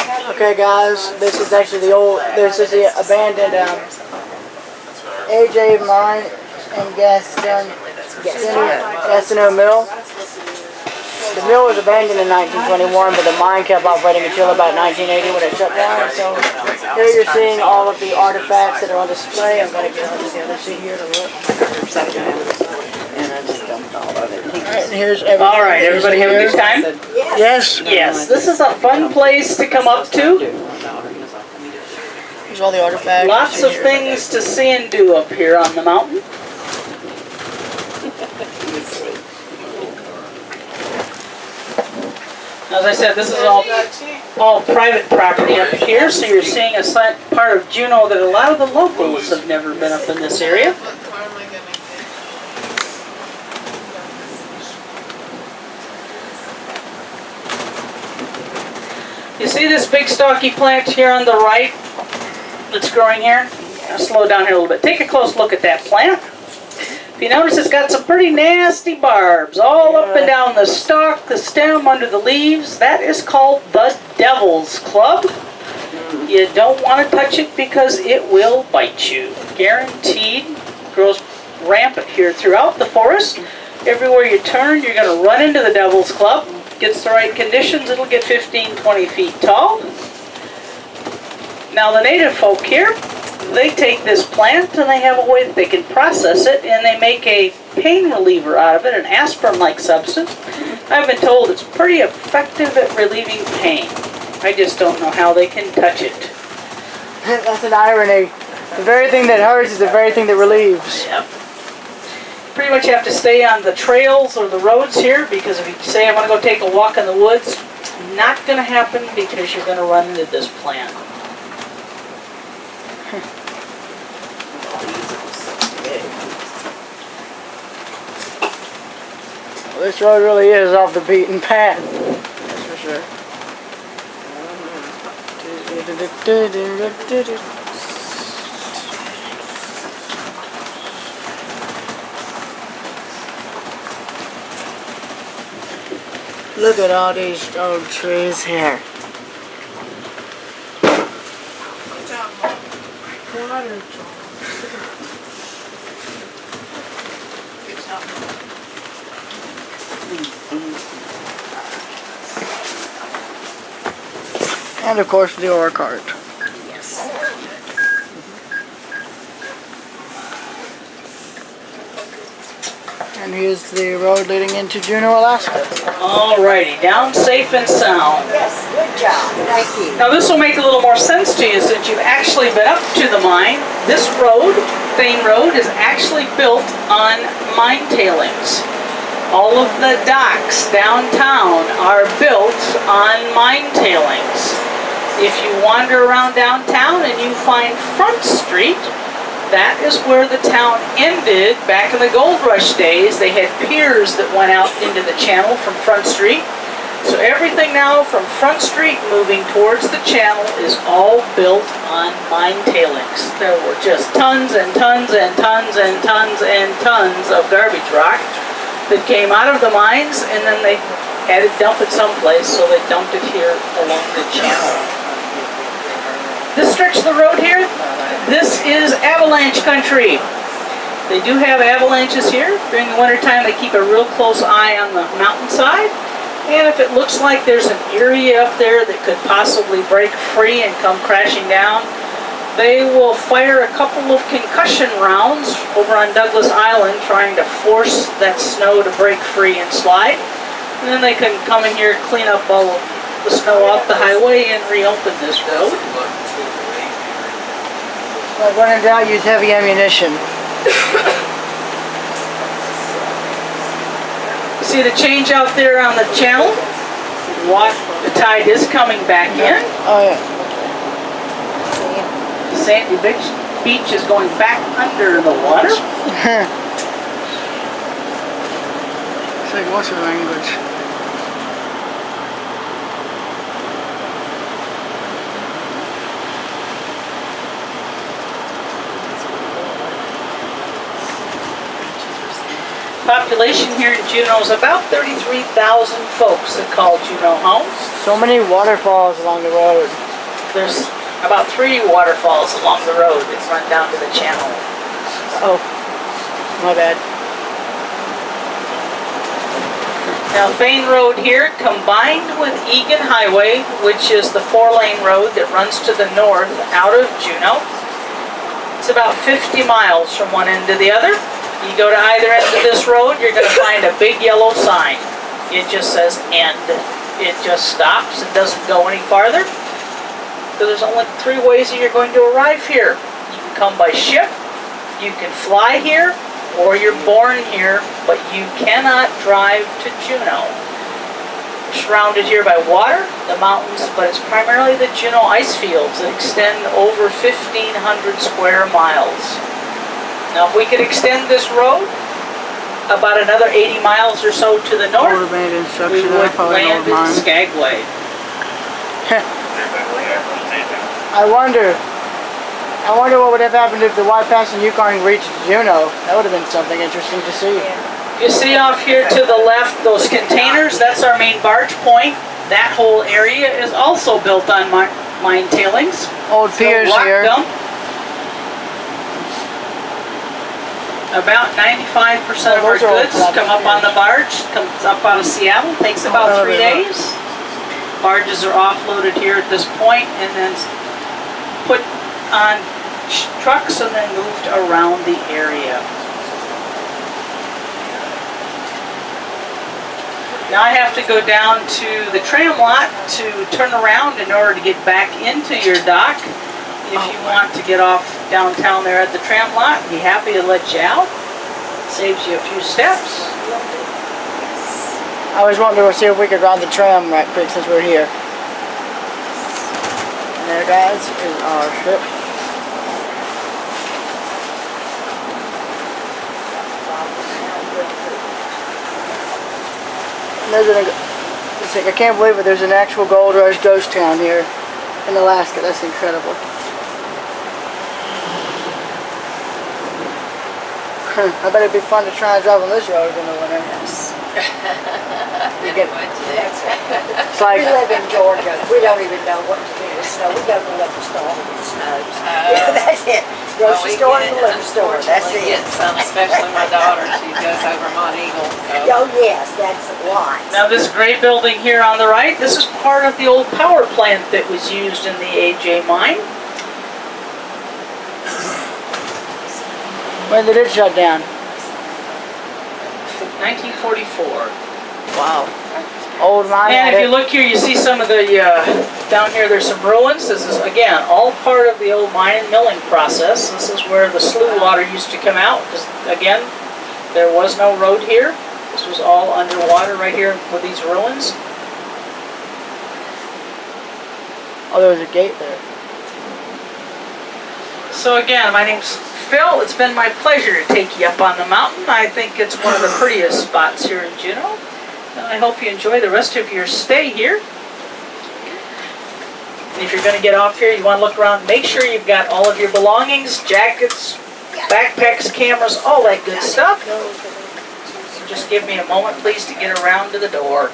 Okay, guys, this is actually this is the abandoned AJ Mine and Gastineau Mill. The mill was abandoned in 1921, but the mine kept operating until about 1980 when it shut down. So here you're seeing all of the artifacts that are on display. I'm going to get onto the other seat here to look. And here's everything. All right, everybody have a good time? Yes. Yes, this is a fun place to come up to. Here's all the artifacts. Lots of things to see and do up here on the mountain. As I said, this is all private property up here, so you're seeing a part of Juneau that a lot of the locals have never been up in this area. You see this big stocky plant here on the right that's growing here? I'll slow down here a little bit. Take a close look at that plant. If you notice, it's got some pretty nasty barbs all up and down the stalk, the stem, under the leaves. That is called the Devil's Club. You don't want to touch it because it will bite you. Guaranteed. Grows rampant here throughout the forest. Everywhere you turn, you're going to run into the Devil's Club. Gets the right conditions, it'll get 15, 20 feet tall. Now the native folk here, they take this plant and they have a way that they can process it, and they make a pain reliever out of it, an aspirin-like substance. I've been told it's pretty effective at relieving pain. I just don't know how they can touch it. That's an irony. The very thing that hurts is the very thing that relieves. Yep. Pretty much have to stay on the trails or the roads here, because if you say I want to go take a walk in the woods, not going to happen because you're going to run into this plant. Well, this road really is off the beaten path. That's for sure. Look at all these old trees here. And of course the ore cart. Yes. And here's the road leading into Juneau, Alaska. Alrighty, down safe and sound. Yes, good job. Thank you. Now this will make a little more sense to you since you've actually been up to the mine. This road, Thane Road, is actually built on mine tailings. All of the docks downtown are built on mine tailings. If you wander around downtown and you find Front Street, that is where the town ended back in the gold rush days. They had piers that went out into the channel from Front Street. So everything now from Front Street moving towards the channel is all built on mine tailings. There were just tons and tons and tons and tons and tons of garbage rock that came out of the mines, and then they had it dumped it someplace, so they dumped it here along the channel. This stretch of the road here, this is avalanche country. They do have avalanches here. During the wintertime, they keep a real close eye on the mountainside. And if it looks like there's an area up there that could possibly break free and come crashing down, they will fire a couple of concussion rounds over on Douglas Island, trying to force that snow to break free and slide. And then they can come in here, clean up all of the snow off the highway, and reopen this road. Well, when in doubt, use heavy ammunition. See the change out there on the channel? The tide is coming back in. Oh yeah. Sandy Beach is going back under the water. It's like, what's your language? population here in Juneau is about 33,000 folks that call Juneau home. So many waterfalls along the road. There's about 3 waterfalls along the road that run down to the channel. Oh, my bad. Now Thane Road here combined with Egan Highway, which is the 4-lane road that runs to the north out of Juneau. It's about 50 miles from one end to the other. You go to either end of this road, you're going to find a big yellow sign. It just says end. It just stops. It doesn't go any farther. So there's only 3 ways that you're going to arrive here. You can come by ship, you can fly here, or you're born here, but you cannot drive to Juneau. We're surrounded here by water, the mountains, but it's primarily the Juneau ice fields that extend over 1,500 square miles. Now if we could extend this road about another 80 miles or so to the north, we would land in Skagway. I wonder what would have happened if the Y Pass and Yukon reached Juneau. That would have been something interesting to see. You see off here to the left, those containers, that's our main barge point. That whole area is also built on mine tailings. Old piers here. Dump. About 95% of our goods come up on the barge, comes up out of Seattle, takes about 3 days. Barges are offloaded here at this point and then put on trucks and then moved around the area. Now I have to go down to the tram lot to turn around in order to get back into your dock. If you want to get off downtown there at the tram lot, I'd be happy to let you out. Saves you a few steps. I was wanting to see if we could ride the tram right quick since we're here. And there, guys, is our ship. I can't believe it. There's an actual gold rush ghost town here in Alaska. That's incredible. I bet it'd be fun to try and drive on this road in the winter. Yes. It's like, We live in Georgia. We don't even know what to do with snow. We go to the liquor store and get snows. Yeah, that's it. Grocery store and the liquor store. That's it. Get some, especially my daughter. She goes over Mont Eagle. So. Oh yes, that's a lot. Now this gray building here on the right, this is part of the old power plant that was used in the AJ mine. when did it shut down? 1944. Wow. Old mine. And if you look here, you see some of the, down here there's some ruins. This is, again, all part of the old mine and milling process. This is where the slough water used to come out. Because, again, there was no road here. This was all underwater right here with these ruins. Oh, there was a gate there. So again, my name's Phil. It's been my pleasure to take you up on the mountain. I think it's one of the prettiest spots here in Juneau. And I hope you enjoy the rest of your stay here. And if you're going to get off here, you want to look around, make sure you've got all of your belongings, jackets, backpacks, cameras, all that good stuff. Just give me a moment, please, to get around to the door.